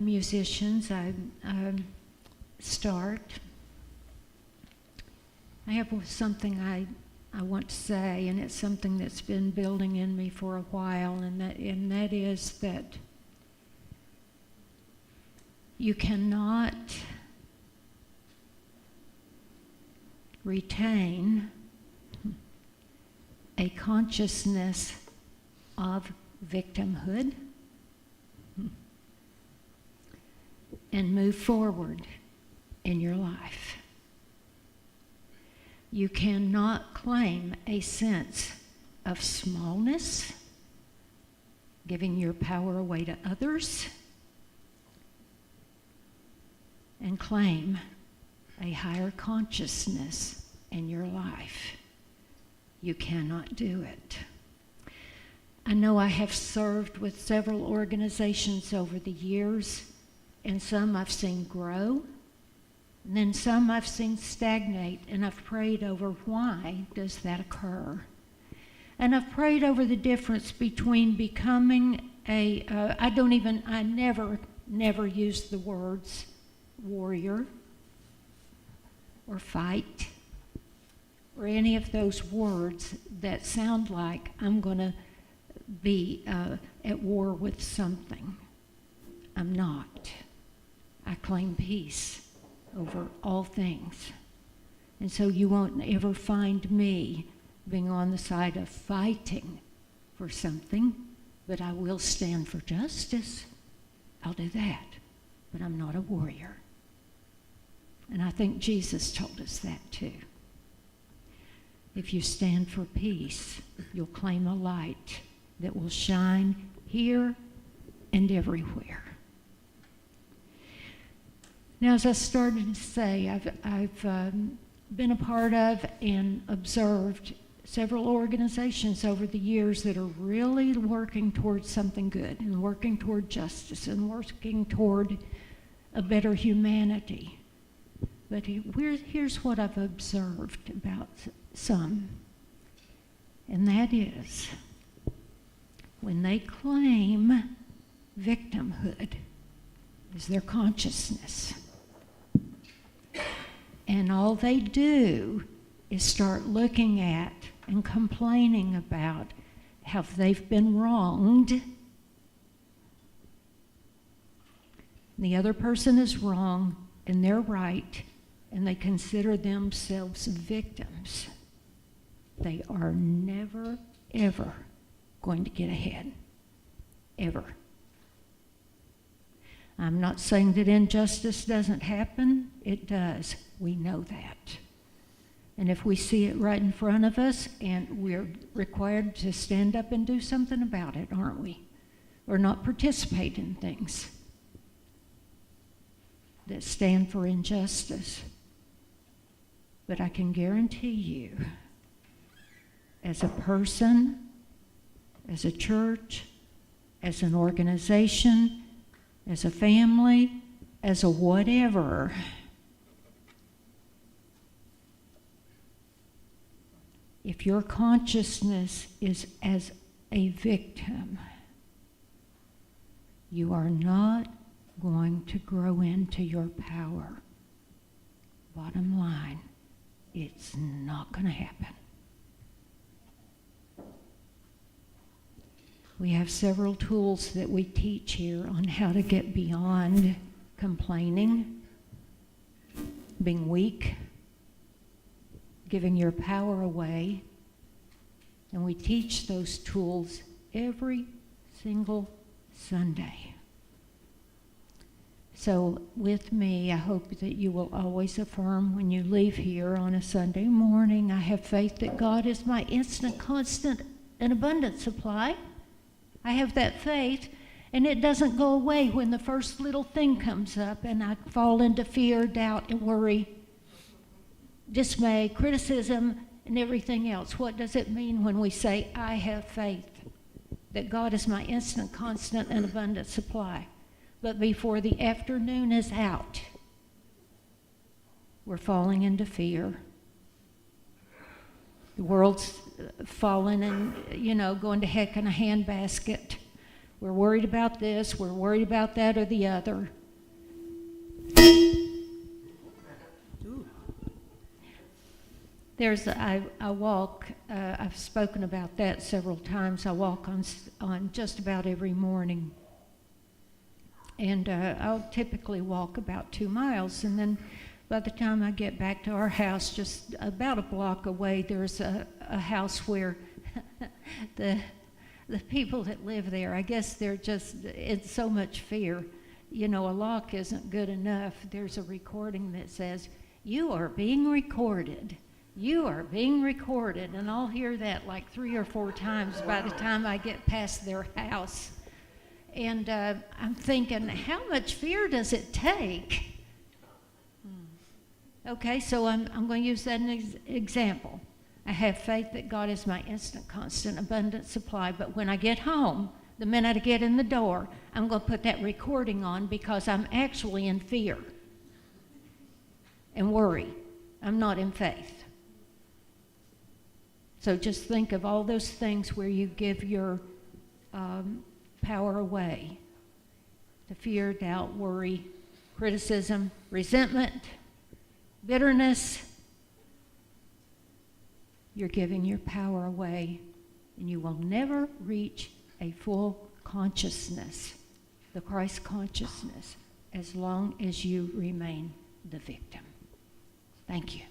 musicians, I start. I have something I want to say, and it's something that's been building in me for a while, and that is that you cannot retain a consciousness of victimhood and move forward in your life. You cannot claim a sense of smallness, giving your power away to others, and claim a higher consciousness in your life. You cannot do it. I know I have served with several organizations over the years, and some I've seen grow, and then some I've seen stagnate, and I've prayed over why does that occur. And I've prayed over the difference between becoming I never use the words warrior or fight or any of those words that sound like I'm going to be at war with something. I'm not. I claim peace over all things. And so you won't ever find me being on the side of fighting for something, but I will stand for justice. I'll do that. But I'm not a warrior. And I think Jesus told us that too. If you stand for peace, you'll claim a light that will shine here and everywhere. Now, as I started to say, I've been a part of and observed several organizations over the years that are really working towards something good and working toward justice and working toward a better humanity. But here's what I've observed about some, and that is when they claim victimhood as their consciousness, and all they do is start looking at and complaining about how they've been wronged. The other person is wrong and they're right, and they consider themselves victims. They are never, ever going to get ahead. Ever. I'm not saying that injustice doesn't happen. It does. We know that. And if we see it right in front of us, and we're required to stand up and do something about it, aren't we? Or not participate in things that stand for injustice. But I can guarantee you, as a person, as a church, as an organization, as a family, as a whatever, if your consciousness is as a victim, you are not going to grow into your power. Bottom line, it's not going to happen. We have several tools that we teach here on how to get beyond complaining, being weak, giving your power away. And we teach those tools every single Sunday. So with me, I hope that you will always affirm when you leave here on a Sunday morning, I have faith that God is my instant, constant, and abundant supply. I have that faith, and it doesn't go away when the first little thing comes up and I fall into fear, doubt, and worry, dismay, criticism, and everything else. What does it mean when we say, I have faith that God is my instant, constant, and abundant supply? But before the afternoon is out, we're falling into fear. The world's fallen and, going to heck in a handbasket. We're worried about this, we're worried about that or the other. I walk, I've spoken about that several times. I walk on just about every morning. And I'll typically walk about 2 miles. And then by the time I get back to our house, just about a block away, there's a house where the people that live there, I guess they're just, it's so much fear. You know, a lock isn't good enough. There's a recording that says, "You are being recorded. You are being recorded." And I'll hear that like 3 or 4 times by the time I get past their house. And I'm thinking, how much fear does it take? Okay, so I'm going to use that as an example. I have faith that God is my instant, constant, abundant supply. But when I get home, the minute I get in the door, I'm going to put that recording on because I'm actually in fear and worry. I'm not in faith. So just think of all those things where you give your power away to fear, doubt, worry, criticism, resentment, bitterness. You're giving your power away, and you will never reach a full consciousness, the Christ consciousness, as long as you remain the victim. Thank you.